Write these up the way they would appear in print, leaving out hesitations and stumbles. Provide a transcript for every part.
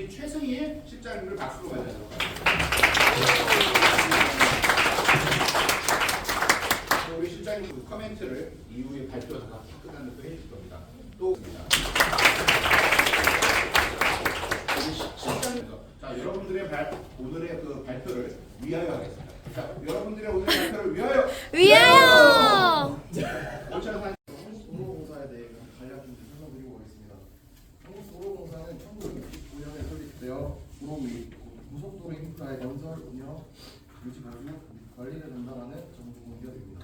우리 최승희 실장님을 박수로 맞이하도록 하겠습니다. 우리 실장님 그 코멘트를 이후에 발표가 끝난 후 해주실 겁니다. 또 자, 여러분들의 오늘의 그 발표를 위하여 하겠습니다. 자, 여러분들의 오늘의 발표를 위하여. 한국도로공사에 대해 간략히 설명드리고 가겠습니다. 한국도로공사는 1969년에 설립되어 도로 및 고속도로 인프라의 건설, 운영, 유지 보수, 관리를 담당하는 정부 기업입니다.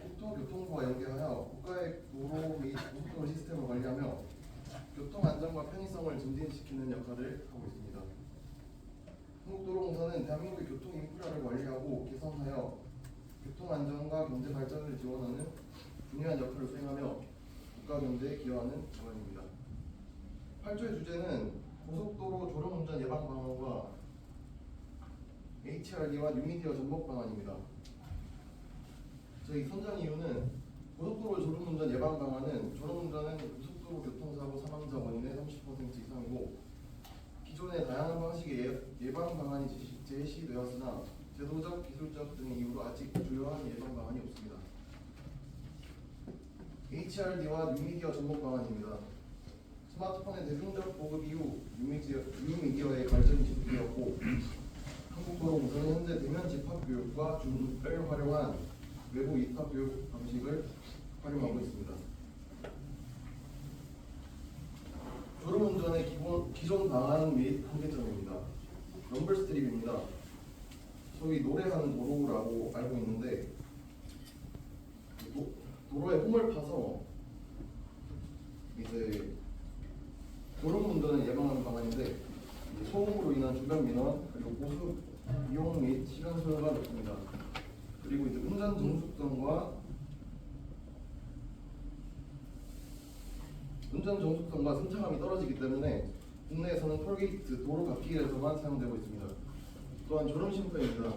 국토교통부와 연계하여 국가의 도로 및 고속도로 시스템을 관리하며 교통 안전과 편의성을 증진시키는 역할을 하고 있습니다. 한국도로공사는 대한민국의 교통 인프라를 관리하고 개선하여 교통 안전과 경제 발전을 지원하는 중요한 역할을 수행하며 국가 경제에 기여하는 기관입니다. 8조의 주제는 고속도로 졸음운전 예방 방안과 HRD와 뉴미디어 접목 방안입니다. 저희 선정 이유는 고속도로 졸음운전 예방 방안은 졸음운전은 고속도로 교통사고 사망자 원인의 30% 이상이고 기존의 다양한 방식의 예방 방안이 제시되었으나 제도적, 기술적 등의 이유로 아직 주요한 예방 방안이 없습니다. HRD와 뉴미디어 접목 방안입니다. 스마트폰의 대중적 보급 이후 뉴미디어의 발전이 지속되었고 한국도로공사는 현재 대면 집합교육과 줌을 활용한 외부 입학교육 방식을 활용하고 있습니다. 졸음운전의 기존 방안 및 한계점입니다. 럼블스트립입니다. 소위 노래하는 도로라고 알고 있는데 도로에 홈을 파서 이제 졸음운전을 예방하는 방안인데 소음으로 인한 주변 민원 그리고 보수 비용 및 시간 소요가 높습니다. 그리고 이제 운전 정숙성과 승차감이 떨어지기 때문에 국내에서는 톨게이트, 도로 갓길에서만 사용되고 있습니다. 또한 졸음쉼터입니다.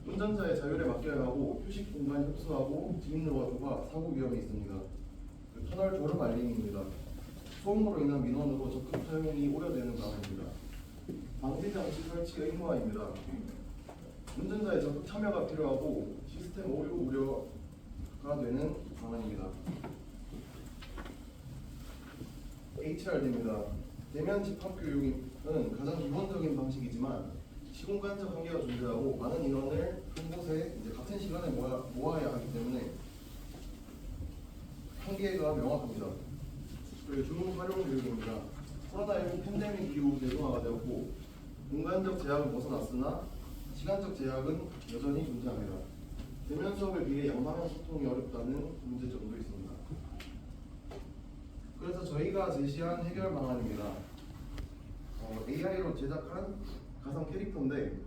운전자의 자율에 맡겨야 하고 휴식 공간이 협소하고 지인로가 사고 위험이 있습니다. 터널 졸음 알림입니다. 소음으로 인한 민원으로 적극 사용이 우려되는 방안입니다. 방지장치 설치 의무화입니다. 운전자의 적극 참여가 필요하고 시스템 오류 우려가 되는 방안입니다. HRD입니다. 대면 집합교육은 가장 기본적인 방식이지만 시공간적 한계가 존재하고 많은 인원을 한 곳에 이제 같은 시간에 모아야 하기 때문에 한계가 명확합니다. 그리고 주문 활용 교육입니다. 코로나19 팬데믹 이후 대중화가 되었고 공간적 제약은 벗어났으나 시간적 제약은 여전히 존재합니다. 대면 수업에 비해 양방향 소통이 어렵다는 문제점도 있습니다. 그래서 저희가 제시한 해결 방안입니다. AI로 제작한 가상 캐릭터인데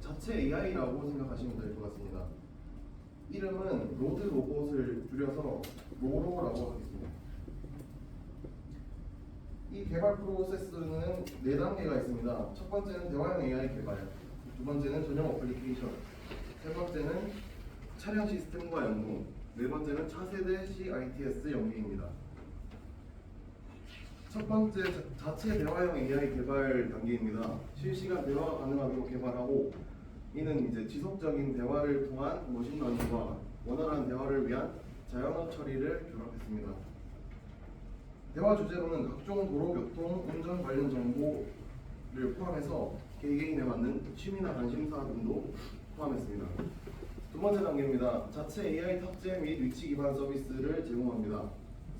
자체 AI라고 생각하시면 될 것 같습니다. 이름은 로드 로봇을 줄여서 로로라고 하겠습니다. 이 개발 프로세스는 4단계가 있습니다. 첫 번째는 대화형 AI 개발, 두 번째는 전용 어플리케이션, 세 번째는 차량 시스템과 연동, 네 번째는 차세대 CITS 연계입니다. 첫 번째 자체 대화형 AI 개발 단계입니다. 실시간 대화가 가능하도록 개발하고 이는 이제 지속적인 대화를 통한 머신러닝과 원활한 대화를 위한 자연어 처리를 결합했습니다. 대화 주제로는 각종 도로 교통 운전 관련 정보를 포함해서 개개인에 맞는 취미나 관심사 등도 포함했습니다. 두 번째 단계입니다. 자체 AI 탑재 및 위치 기반 서비스를 제공합니다.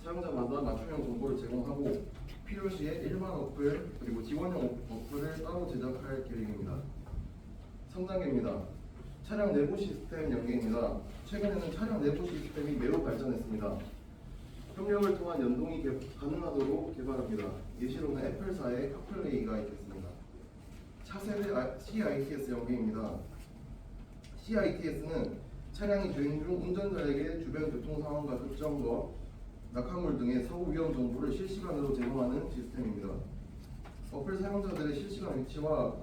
사용자마다 맞춤형 정보를 제공하고 필요시에 일반 어플 그리고 지원형 어플을 따로 제작할 계획입니다. 3단계입니다. 차량 내부 시스템 연계입니다. 최근에는 차량 내부 시스템이 매우 발전했습니다. 협력을 통한 연동이 가능하도록 개발합니다. 예시로는 애플사의 카플레이가 있겠습니다. 차세대 CITS 연계입니다. CITS는 차량이 주행 중 운전자에게 주변 교통 상황과 급정거, 낙하물 등의 사고 위험 정보를 실시간으로 제공하는 시스템입니다. 어플 사용자들의 실시간 위치와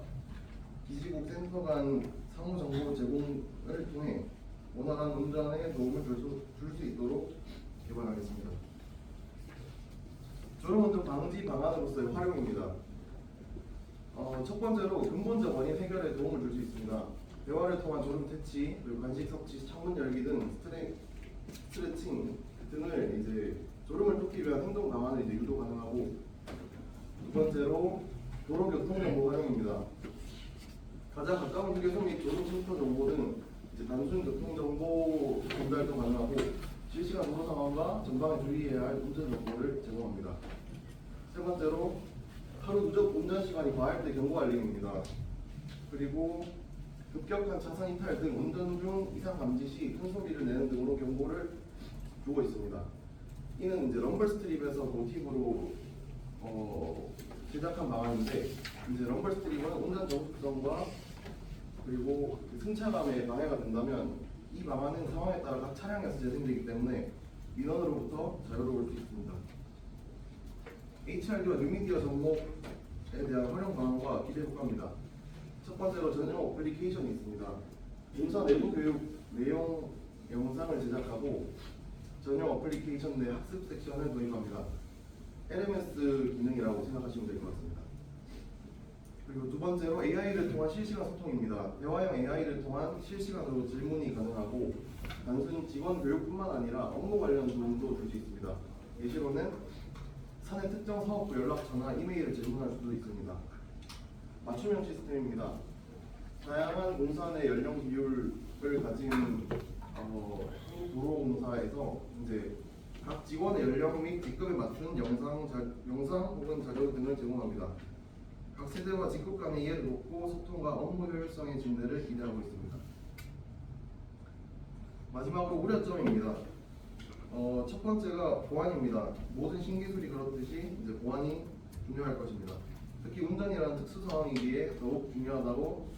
기지국 센터 간 상호 정보 제공을 통해 원활한 운전에 도움을 줄 수 있도록 개발하겠습니다. 졸음운전 방지 방안으로서의 활용입니다. 첫 번째로 근본적 원인 해결에 도움을 줄 수 있습니다. 대화를 통한 졸음 퇴치, 그리고 간식 섭취, 창문 열기 등 스트레칭 등을 이제 졸음을 뚫기 위한 행동 강화는 이제 유도 가능하고, 두 번째로 도로교통 정보 활용입니다. 가장 가까운 휴게소 및 졸음 쉼터 정보 등 이제 단순 교통 정보 전달도 가능하고, 실시간 도로 상황과 전방에 주의해야 할 운전 정보를 제공합니다. 세 번째로 하루 누적 운전 시간이 과할 때 경고 알림입니다. 그리고 급격한 차선 이탈 등 운전 중 이상 감지 시 큰 소리를 내는 등으로 경고를 주고 있습니다. 이는 이제 럼블 스트립에서 모티브로 제작한 방안인데, 이제 럼블 스트립은 운전 정숙성과 그리고 승차감에 방해가 된다면 이 방안은 상황에 따라 각 차량에서 재생되기 때문에 민원으로부터 자유로울 수 있습니다. HRD와 뉴미디어 접목에 대한 활용 방안과 기대 효과입니다. 첫 번째로 전용 어플리케이션이 있습니다. 공사 내부 교육 내용 영상을 제작하고 전용 어플리케이션 내 학습 섹션을 도입합니다. LMS 기능이라고 생각하시면 될 것 같습니다. 그리고 두 번째로 AI를 통한 실시간 소통입니다. 대화형 AI를 통한 실시간으로 질문이 가능하고 단순 직원 교육뿐만 아니라 업무 관련 도움도 줄 수 있습니다. 예시로는 사내 특정 사업부 연락 전화, 이메일을 질문할 수도 있습니다. 맞춤형 시스템입니다. 다양한 공사 내 연령 비율을 가진 도로공사에서 이제 각 직원의 연령 및 직급에 맞춘 영상 혹은 자료 등을 제공합니다. 각 세대와 직급 간의 이해를 돕고 소통과 업무 효율성의 증대를 기대하고 있습니다. 마지막으로 우려점입니다. 첫 번째가 보안입니다. 모든 신기술이 그렇듯이 이제 보안이 중요할 것입니다. 특히 운전이라는 특수 상황이기에 더욱 중요하다고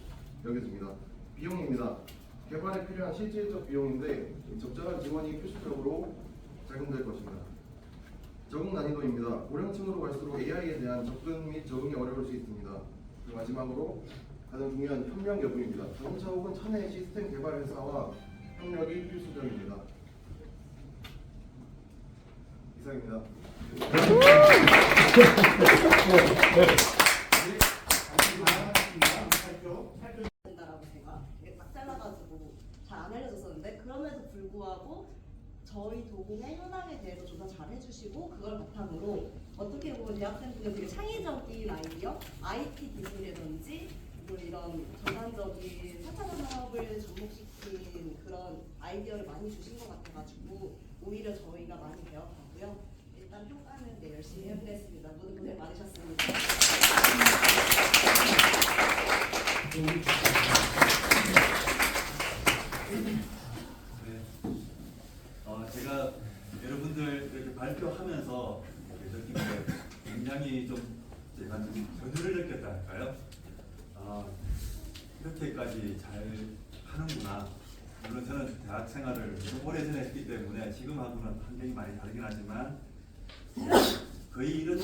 여겨집니다. 비용입니다. 개발에 필요한 실질적 비용인데 적절한 지원이 필수적으로 작용될 것입니다. 적응 난이도입니다. 고령층으로 갈수록 AI에 대한 접근 및 적응이 어려울 수 있습니다. 그리고 마지막으로 가장 중요한 협력 여부입니다. 자동차 혹은 차내 시스템 개발 회사와 협력이 필수적입니다. 이상입니다. 된다라고 제가 되게 딱 잘라가지고 잘 안 알려줬었는데, 그럼에도 불구하고 저희 도공의 현황에 대해서 조사 잘 해주시고, 그걸 바탕으로 어떻게 보면 대학생들은 되게 창의적인 아이디어, IT 기술이라든지 뭐 이런 전반적인 4차 산업을 접목시킨 그런 아이디어를 많이 주신 것 같아가지고 오히려 저희가 많이 배워가고요. 일단 평가는 네, 열심히 해보겠습니다. 모두 고생 많으셨습니다. 제가 여러분들 이렇게 발표하면서 느낀 게 굉장히 좀 제가 좀 전율을 느꼈다 할까요? 이렇게까지 잘 하는구나. 물론 저는 대학 생활을 오래전에 했기 때문에 지금하고는 환경이 많이 다르긴 하지만 거의 이런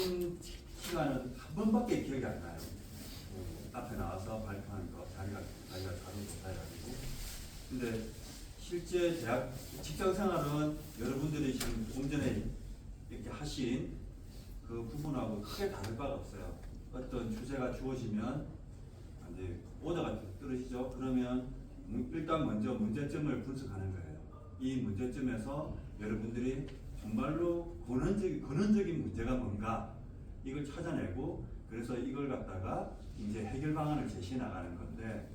시간은 한 번밖에 기억이 안 나요. 앞에 나와서 발표하는 거 자기가 자료 조사해가지고. 근데 실제 대학 직장 생활은 여러분들이 지금 좀 전에 이렇게 하신 그 부분하고 크게 다를 바가 없어요. 어떤 주제가 주어지면 이제 오다가 떨어지죠. 그러면 일단 먼저 문제점을 분석하는 거예요. 이 문제점에서 여러분들이 정말로 근원적인 문제가 뭔가 이걸 찾아내고, 그래서 이걸 갖다가 이제 해결 방안을 제시해 나가는 건데,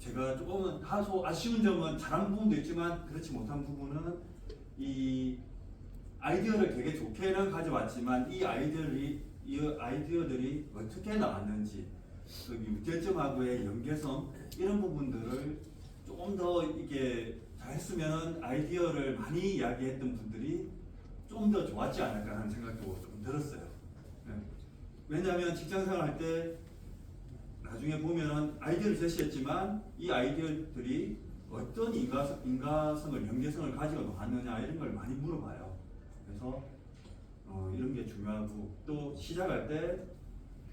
제가 조금은 다소 아쉬운 점은 잘한 부분도 있지만 그렇지 못한 부분은 이 아이디어를 되게 좋게는 가져왔지만 이 아이디어들이 어떻게 나왔는지, 그 문제점하고의 연계성, 이런 부분들을 조금 더 이게 잘했으면 아이디어를 많이 이야기했던 분들이 좀 더 좋았지 않을까 하는 생각도 좀 들었어요. 네. 왜냐하면 직장생활 할 때 나중에 보면은 아이디어를 제시했지만 이 아이디어들이 어떤 인과성을, 연계성을 가지고 나왔느냐, 이런 걸 많이 물어봐요. 그래서 이런 게 중요하고, 또 시작할 때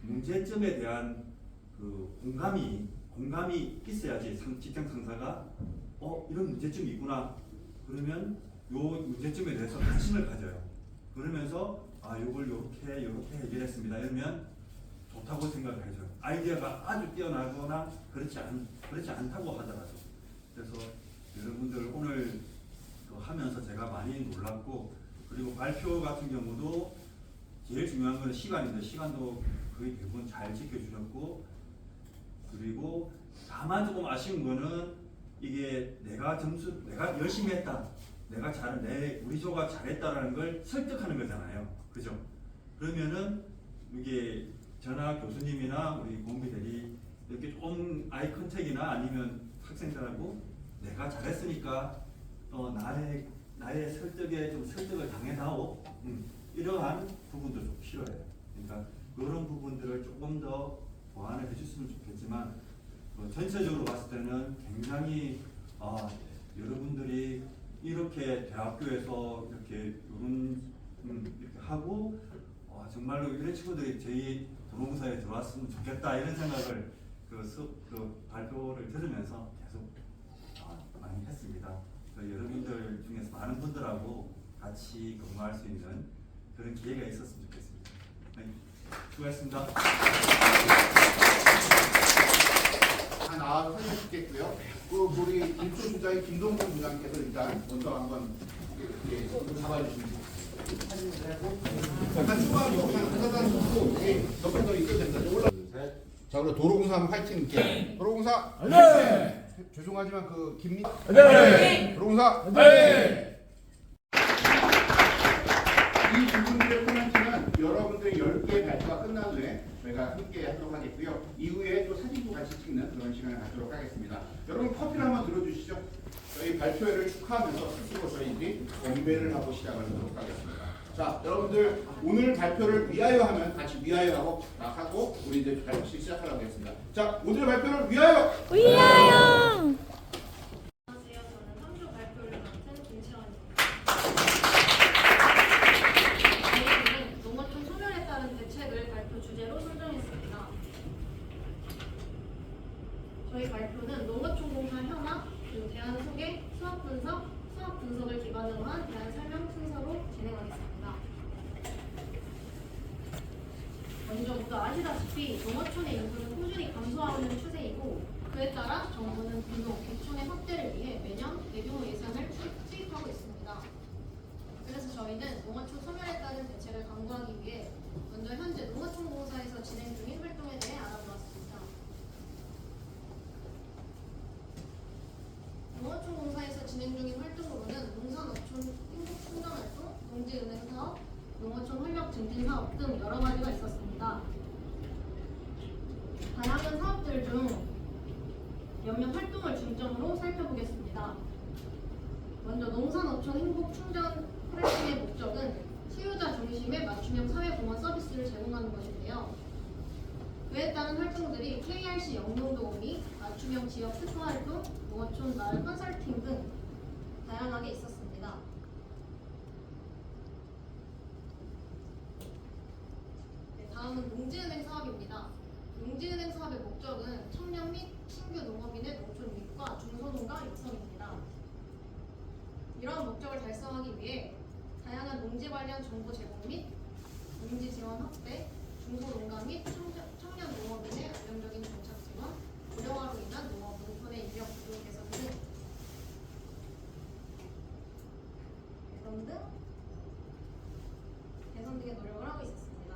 문제점에 대한 그 공감이 있어야지 직장 상사가 이런 문제점이 있구나, 그러면 요 문제점에 대해서 관심을 가져요. 그러면서 이걸 이렇게 해결했습니다. 이러면 좋다고 생각을 해줘요. 아이디어가 아주 뛰어나거나 그렇지 않다고 하더라도. 그래서 여러분들 오늘 하면서 제가 많이 놀랐고, 그리고 발표 같은 경우도 제일 중요한 거는 시간인데 시간도 거의 대부분 잘 지켜주셨고, 그리고 다만 조금 아쉬운 거는 이게 내가 열심히 했다, 우리 조가 잘했다라는 걸 설득하는 거잖아요. 그죠? 그러면은 이게 전화 교수님이나 우리 공비들이 이렇게 좀 아이 컨택이나 아니면 학생들하고 내가 잘했으니까 나의 설득에 좀 설득을 당해다오, 이러한 부분도 좀 필요해요. 그러니까 그런 부분들을 조금 더 보완을 해줬으면 좋겠지만, 전체적으로 봤을 때는 굉장히 여러분들이 이렇게 대학교에서 이렇게 이렇게 하고 정말로 이런 친구들이 저희 도농사에 들어왔으면 좋겠다, 이런 생각을 그 발표를 들으면서 계속 많이 했습니다. 여러분들 중에서 많은 분들하고 같이 근무할 수 있는 그런 기회가 있었으면 좋겠습니다. 네, 수고하셨습니다. 다 나와서 설명드리겠고요. 우리 일조주자의 김동근 부장께서 일단 먼저 한번 잡아주시면 됩니다. 사진을 하고 잠깐 추가하고 하나만 더 몇번 더 있어야 됩니다. 올라. 자, 우리 도로공사 화이팅 있게. 도로공사. 네. 죄송하지만 김미. 네. 도로공사. 네. 이 부분들의 코멘트는 여러분들의 10개 발표가 끝난 후에 저희가 함께 하도록 하겠고요. 이후에 또 사진도 같이 찍는 그런 시간을 갖도록 하겠습니다. 여러분 커피를 한번 들어주시죠. 저희 발표회를 축하하면서 스스로 저희들이 건배를 하고 시작을 하도록 하겠습니다. 자, 여러분들 오늘 발표를 위하여 하면 같이 위하여 하고 우리 이제 발표식 시작하도록 하겠습니다. 자, 오늘 발표를 위하여! 위하여! 안녕하세요. 저는 3조 발표를 맡은 김채원입니다. 저희는 농어촌 소멸에 따른 대책을 발표 주제로 선정했습니다. 저희 발표는 농어촌공사 현황, 그리고 대안 소개, 수학 분석을 기반으로 한 대안 설명 순서로 진행하겠습니다. 먼저부터 아시다시피 농어촌의 인구는 꾸준히 감소하는 추세이고, 그에 따라 정부는 분노, 개촌의 확대를 위해 매년 대규모 예산을 투입하고 있습니다. 그래서 저희는 농어촌 소멸에 따른 대책을 강구하기 위해 먼저 현재 농어촌공사에서 진행 중인 활동에 대해 알아보았습니다. 농어촌공사에서 진행 중인 활동으로는 농산어촌 행복충전활동, 농지은행 사업, 농어촌 활력 증진 사업 등 여러 가지가 있었습니다. 다양한 사업들 중 몇몇 활동을 중점으로 살펴보겠습니다. 먼저 농산어촌 행복충전 프로젝트의 목적은 수요자 중심의 맞춤형 사회공헌 서비스를 제공하는 것인데요. 그에 따른 활동들이 KRC 영농도우미, 맞춤형 지역 특화활동, 농어촌 마을 컨설팅 등 다양하게 있었습니다. 다음은 농지은행 사업입니다. 농지은행 사업의 목적은 청년 및 신규 농업인의 농촌 이익과 중소농가 육성입니다. 이러한 목적을 달성하기 위해 다양한 농지 관련 정보 제공 및 농지 지원 확대, 중소농가 및 청년 농업인의 안정적인 정착 지원, 고령화로 인한 농촌의 인력 부족 개선 등의 노력을 하고 있었습니다.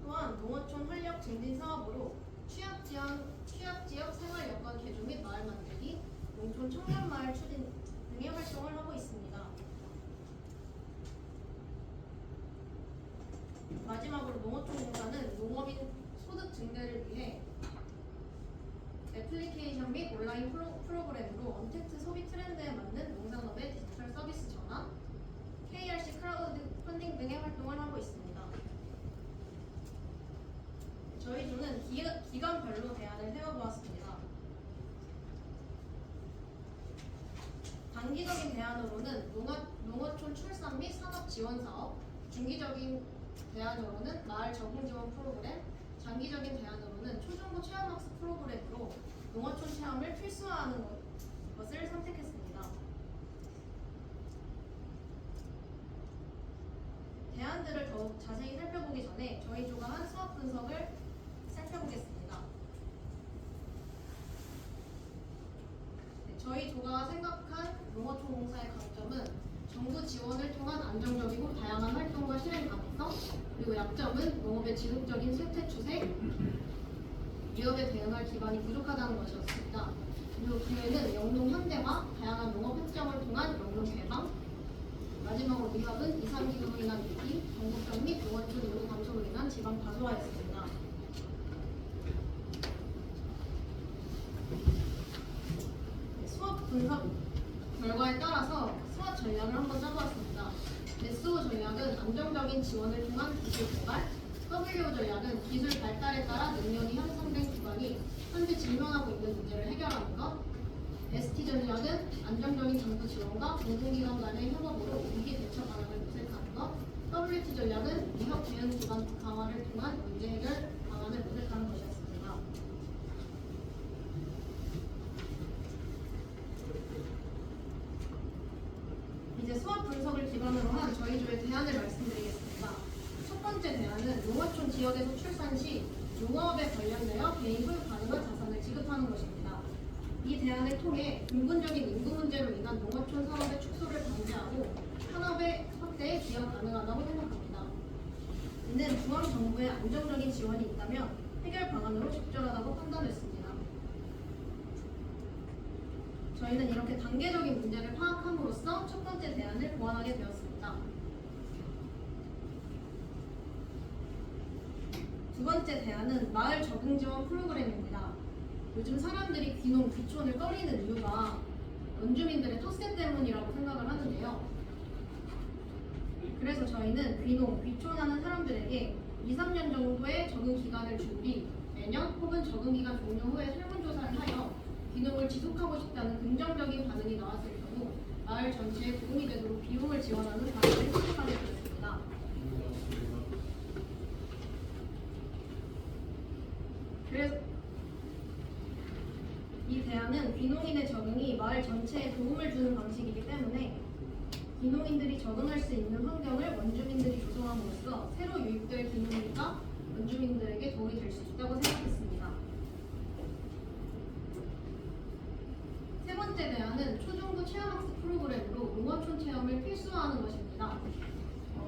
또한 농어촌 활력 증진 사업으로 취약지역 생활 여건 개조 및 마을 만들기, 농촌 청년 마을 추진 등의 활동을 하고 있습니다. 마지막으로 농어촌공사는 농업인 소득 증대를 위해 애플리케이션 및 온라인 프로그램으로 언택트 소비 트렌드에 맞는 농산업의 디지털 서비스 전환, KRC 크라우드 펀딩 등의 활동을 하고 있습니다. 저희 조는 기간별로 대안을 세워보았습니다. 단기적인 대안으로는 농어촌 출산 및 산업 지원 사업, 중기적인 대안으로는 마을 적응 지원 프로그램, 장기적인 대안으로는 초중고 체험학습 프로그램으로 농어촌 체험을 필수화하는 것을 선택했습니다. 대안들을 더욱 자세히 살펴보기 전에 저희 조가 한 수업 분석을 살펴보겠습니다. 네, 저희 조가 생각한 농어촌공사의 강점은 정부 지원을 통한 안정적이고 다양한 활동과 실행 가능성, 그리고 약점은 농업의 지속적인 쇠퇴 추세, 위협에 대응할 기반이 부족하다는 것이었습니다. 그리고 기회는 영농 현대화, 다양한 농업 획정을 통한 영농 개방, 마지막으로 위협은 이상기후로 인한 위기, 전국적 및 농어촌 요구 감소로 인한 지방 과소화였습니다. 수업 분석 결과에 따라서 수학 전략을 한번 짜보았습니다. SO 전략은 안정적인 지원을 통한 기술 개발, WO 전략은 기술 발달에 따라 능력이 향상된 기관이 현재 직면하고 있는 문제를 해결하는 것, ST 전략은 안정적인 정부 지원과 공공기관 간의 협업으로 위기 대처 방안을 모색하는 것, WT 전략은 위협 대응 기반 강화를 통한 문제 해결 방안을 모색하는 것이었습니다. 이제 수학 분석을 기반으로 한 저희 조의 대안을 말씀드리겠습니다. 첫 번째 대안은 농어촌 지역에서 출산 시 농업에 관련되어 개인 소유 가능한 자산을 지급하는 것입니다. 이 대안을 통해 근본적인 인구 문제로 인한 농어촌 사업의 축소를 방지하고 산업의 확대에 기여 가능하다고 생각합니다. 이는 중앙정부의 안정적인 지원이 있다면 해결 방안으로 적절하다고 판단했습니다. 저희는 이렇게 단계적인 문제를 파악함으로써 첫 번째 대안을 고안하게 되었습니다. 두 번째 대안은 마을 적응 지원 프로그램입니다. 요즘 사람들이 귀농, 귀촌을 꺼리는 이유가 원주민들의 텃세 때문이라고 생각을 하는데요. 그래서 저희는 귀농, 귀촌하는 사람들에게 2, 3년 정도의 적응 기간을 준 뒤 매년 혹은 적응 기간 종료 후에 설문조사를 하여 귀농을 지속하고 싶다는 긍정적인 반응이 나왔을 경우 마을 전체에 도움이 되도록 비용을 지원하는 방안을 선택하게 되었습니다. 그래서 이 대안은 귀농인의 적응이 마을 전체에 도움을 주는 방식이기 때문에 귀농인들이 적응할 수 있는 환경을 원주민들이 조성함으로써 새로 유입될 귀농인과 원주민들에게 도움이 될 수 있다고 생각했습니다. 세 번째 대안은 초중고 체험학습 프로그램으로 농어촌 체험을 필수화하는 것입니다.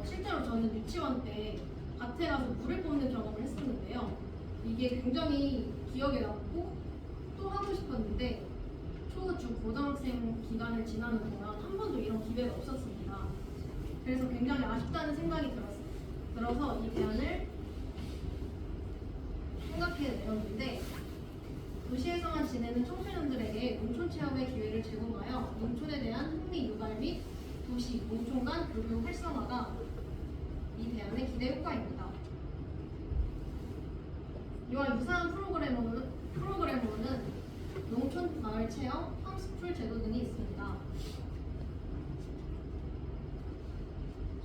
실제로 저는 유치원 때 밭에 가서 물을 뽑는 경험을 했었는데요. 이게 굉장히 기억에 남고 또 하고 싶었는데 초, 중, 고등학생 기간을 지나는 동안 한 번도 이런 기회가 없었습니다. 그래서 굉장히 아쉽다는 생각이 들어서 이 대안을 생각해내었는데 도시에서만 지내는 청소년들에게 농촌 체험의 기회를 제공하여 농촌에 대한 흥미 유발 및 도시, 농촌 간 교류 활성화가 이 대안의 기대 효과입니다. 이와 유사한 프로그램으로는 농촌 마을 체험, 팜스쿨 제도 등이 있습니다.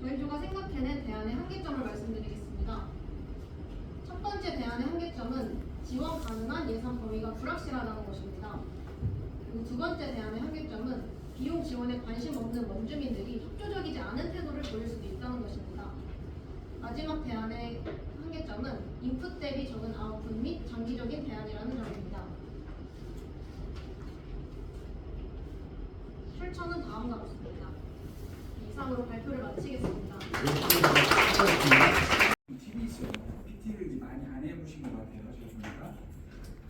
저희 조가 생각해낸 대안의 한계점을 말씀드리겠습니다. 첫 번째 대안의 한계점은 지원 가능한 예산 범위가 불확실하다는 것입니다. 그리고 두 번째 대안의 한계점은 비용 지원에 관심 없는 원주민들이 협조적이지 않은 태도를 보일 수도 있다는 것입니다. 마지막 대안의 한계점은 인풋 대비 적은 아웃풋 및 장기적인 대안이라는 점입니다. 출처는 다음과 같습니다. 이상으로 발표를 마치겠습니다. 팁이 있어요. PT를 많이 안 해보신 것 같아요. 제가.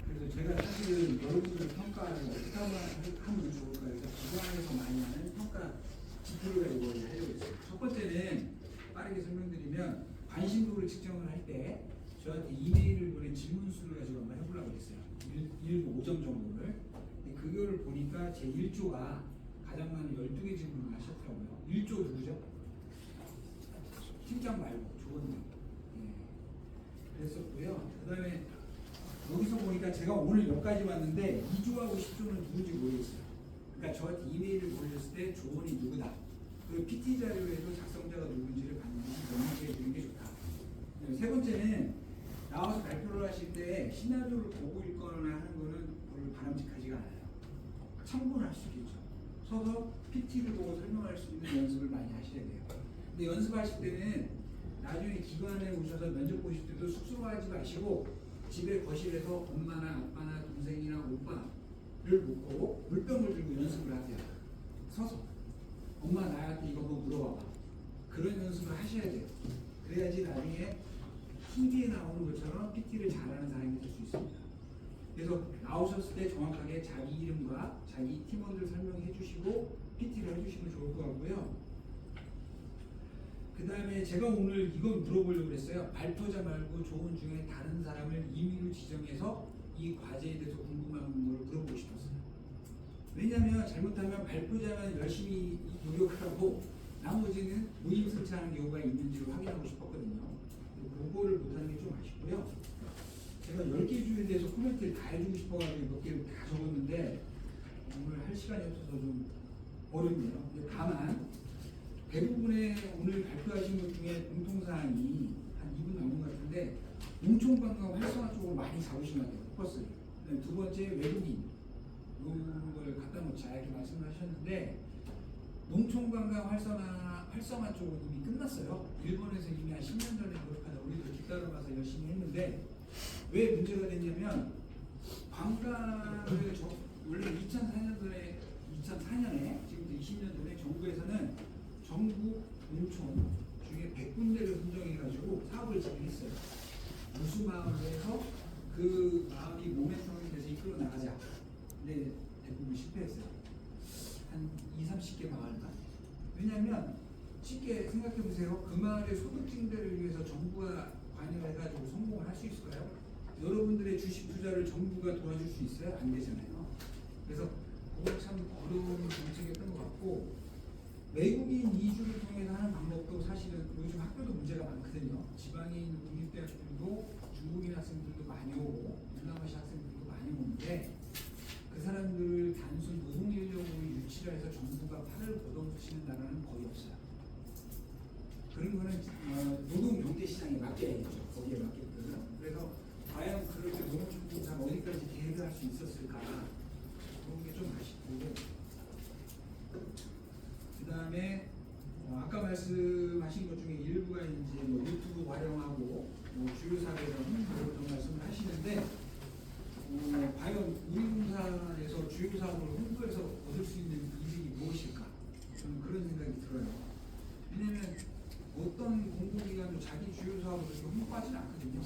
그래서 제가 사실은 여러분들 평가를 어떻게 하면 좋을까 해서 기관에서 많이 하는 평가 지표를 이걸 하려고 했어요. 첫 번째는 빠르게 설명드리면 관심도를 측정을 할 때 저한테 이메일을 보낸 질문 수를 가지고 한번 해보려고 했어요. 5점 정도를. 그거를 보니까 제 1조가 가장 많은 12개 질문을 하셨더라고요. 1조 누구죠? 팀장 말고 조원장. 그랬었고요. 그 다음에 여기서 보니까 제가 오늘 여기까지 왔는데 2조하고 10조는 누군지 모르겠어요. 그러니까 저한테 이메일을 보내줬을 때 조원이 누구다. 그리고 PT 자료에도 작성자가 누군지를 봤는지 명확하게 주는 게 좋다. 세 번째는 나와서 발표를 하실 때 시나리오를 보고 읽거나 하는 거는 별로 바람직하지가 않아요. 참고는 할 수 있겠죠. 서서 PT를 보고 설명할 수 있는 연습을 많이 하셔야 돼요. 근데 연습하실 때는 나중에 기관에 오셔서 면접 보실 때도 쑥스러워하지 마시고 집에 거실에서 엄마나 아빠나 동생이나 오빠를 놓고 물병을 들고 연습을 하세요. 서서 엄마 나한테 이거 뭐 물어봐봐. 그런 연습을 하셔야 돼요. 그래야지 나중에 TV에 나오는 것처럼 PT를 잘하는 사람이 될 수 있습니다. 그래서 나오셨을 때 정확하게 자기 이름과 자기 팀원들 설명해 주시고 PT를 해주시면 좋을 것 같고요. 그 다음에 제가 오늘 이건 물어보려고 했어요. 발표자 말고 조언 중에 다른 사람을 임의로 지정해서 이 과제에 대해서 궁금한 걸 물어보고 싶었어요. 왜냐하면 잘못하면 발표자만 열심히 노력을 하고 나머지는 무임승차하는 경우가 있는지를 확인하고 싶었거든요. 그거를 못하는 게 좀 아쉽고요. 제가 10개 주에 대해서 코멘트를 다 해주고 싶어가지고 몇 개를 다 적었는데 오늘 할 시간이 없어서 좀 어렵네요. 다만 대부분의 오늘 발표하신 것 중에 공통사항이 한 2분 넘은 것 같은데 농촌관광 활성화 쪽으로 많이 잡으시면 돼요. 포커스를. 두 번째 외국인 이런 걸 갖다 놓자 이렇게 말씀을 하셨는데 농촌관광 활성화 쪽은 이미 끝났어요. 일본에서 이미 한 10년 전에 그렇게 우리도 뒤따라가서 열심히 했는데 왜 문제가 됐냐면 관광을 원래 2004년에 지금부터 20년 전에 정부에서는 전국 농촌 중에 100군데를 선정해가지고 사업을 진행했어요. 우수마을에서 그 마을이 모멘텀이 돼서 이끌어 나가자. 근데 대부분 실패했어요. 한 20-30개 마을만. 왜냐하면 쉽게 생각해보세요. 그 마을의 소득 증대를 위해서 정부가 관여해가지고 성공을 할 수 있을까요? 여러분들의 주식 투자를 정부가 도와줄 수 있어요? 안 되잖아요. 그래서 그거 참 어려운 정책이었던 것 같고 외국인 이주를 통해서 하는 방법도 사실은 요즘 학교도 문제가 많거든요. 지방에 있는 국립대학들도 중국인 학생들도 많이 오고 동남아시아 학생들도 많이 오는데 그 사람들을 단순 노동 인력으로 유치를 해서 정부가 팔을 걷어붙이는 나라는 거의 없어요. 그런 거는 노동 경제 시장에 맡겨야겠죠. 거기에 맡겼거든요. 그래서 과연 그럴 때 농업중공사가 어디까지 계획을 할 수 있었을까 그런 게 좀 아쉽고 그 다음에 아까 말씀하신 것 중에 일부가 이제 뭐 유튜브 활용하고 주요 사례에서 그런 말씀을 하시는데 과연 우리 공사에서 주요 사업을 홍보해서 얻을 수 있는 이득이 무엇일까? 저는 그런 생각이 들어요. 왜냐하면 어떤 공공기관도 자기 주요 사업을 홍보하지는 않거든요.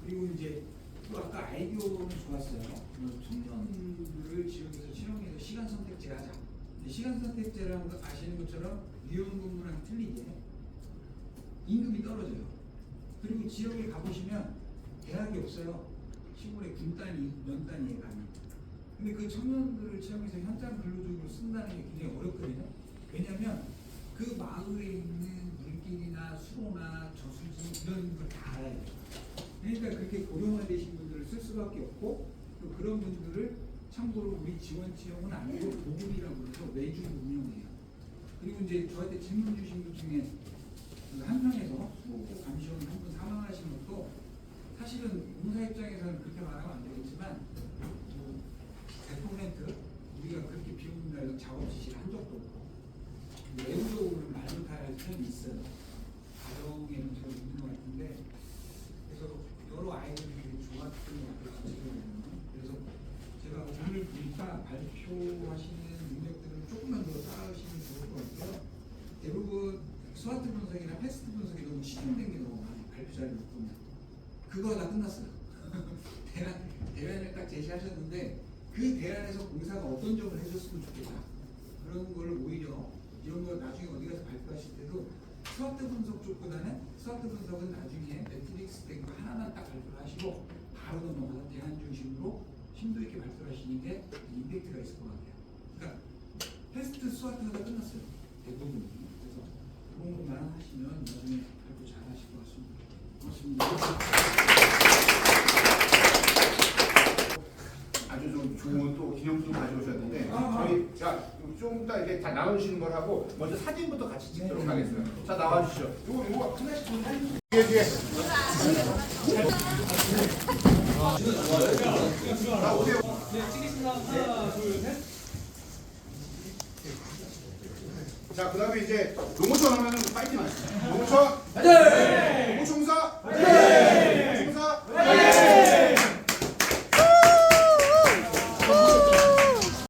그리고 이제 또 아까 아이디어는 좋았어요. 청년들을 지역에서 채용해서 시간 선택제 하자. 시간 선택제라는 거 아시는 것처럼 유연근무랑 틀리게 임금이 떨어져요. 그리고 지역에 가보시면 대학이 없어요. 시골에 군 단위, 면 단위에 가면. 근데 그 청년들을 채용해서 현장 근로적으로 쓴다는 게 굉장히 어렵거든요. 왜냐하면 그 마을에 있는 물길이나 수로나 저수지 이런 걸 다 알아야 돼요. 그러니까 그렇게 고령화되신 분들을 쓸 수밖에 없고 또 그런 분들을 참고로 우리 지원 채용은 아니고 보급이라고 해서 외주 운영해요. 그리고 이제 저한테 질문 주신 분 중에 한평에서 수고 감시원 한 분 사망하신 것도 사실은 공사 입장에서는 그렇게 말하면 안 되겠지만 100% 우리가 그렇게 비오는 날에서 작업 지시를 한 적도 없고 외부적으로는 말 못할 편이 있어요. 가정의 문제가 있는 것 같은데 그래서 여러 아이들이 좋았던 것 같아요. 그래서 제가 오늘 보니까 발표하시는 능력들을 조금만 더 따라하시면 좋을 것 같고요. 대부분 스와트 분석이나 패스트 분석이 너무 치중된 게 너무 많아요. 발표 자료를 보면 그거 다 끝났어요. 대안을 딱 제시하셨는데 그 대안에서 공사가 어떤 점을 해줬으면 좋겠다. 그런 걸 오히려 이런 거 나중에 어디 가서 발표하실 때도 스와트 분석 쪽보다는 스와트 분석은 나중에 매트릭스 된 거 하나만 딱 발표를 하시고 바로 넘어가서 대안 중심으로 심도 있게 발표를 하시는 게 임팩트가 있을 것 같아요. 그러니까 패스트 스와트가 다 끝났어요. 대부분이. 그래서 그런 것만 하시면 나중에 발표 잘 하실 것 같습니다. 고맙습니다. 아주 좀 좋은 또 기념품 가져오셨는데 저희 좀 이따 이렇게 다 나와주시는 걸 하고 먼저 사진부터 같이 찍도록 하겠습니다. 자 나와주시죠. 요거 하나씩 좀 사진 뒤에